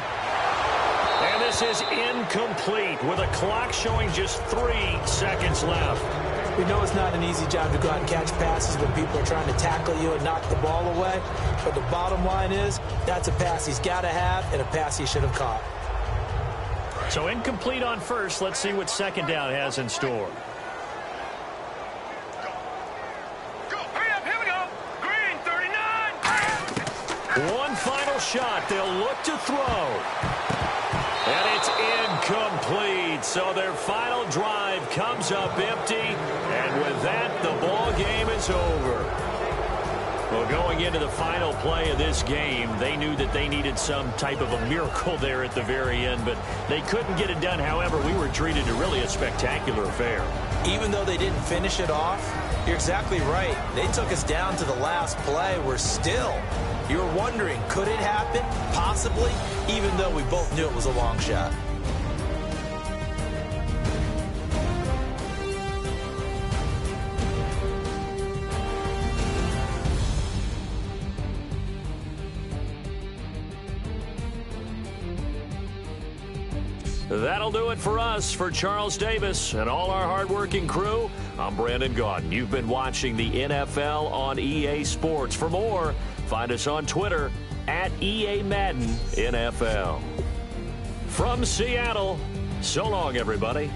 And this is incomplete with a clock showing just 3 seconds left. We know it's not an easy job to go out and catch passes when people are trying to tackle you and knock the ball away. But the bottom line is that's a pass he's got to have and a pass he should have caught. So incomplete on 1st. Let's see what 2nd down has in store. One final shot. They'll look to throw. And it's incomplete. So their final drive comes up empty. And with that, the ball game is over. Well, going into the final play of this game, they knew that they needed some type of a miracle there at the very end, but they couldn't get it done. However, we were treated to really a spectacular affair. Even though they didn't finish it off, you're exactly right. They took us down to the last play. We're still, you're wondering, could it happen? Possibly, even though we both knew it was a long shot. That'll do it for us. For Charles Davis and all our hardworking crew, I'm Brandon Gaudin. You've been watching the NFL on EA Sports. For more, find us on Twitter at EA Madden NFL. From Seattle, so long, everybody.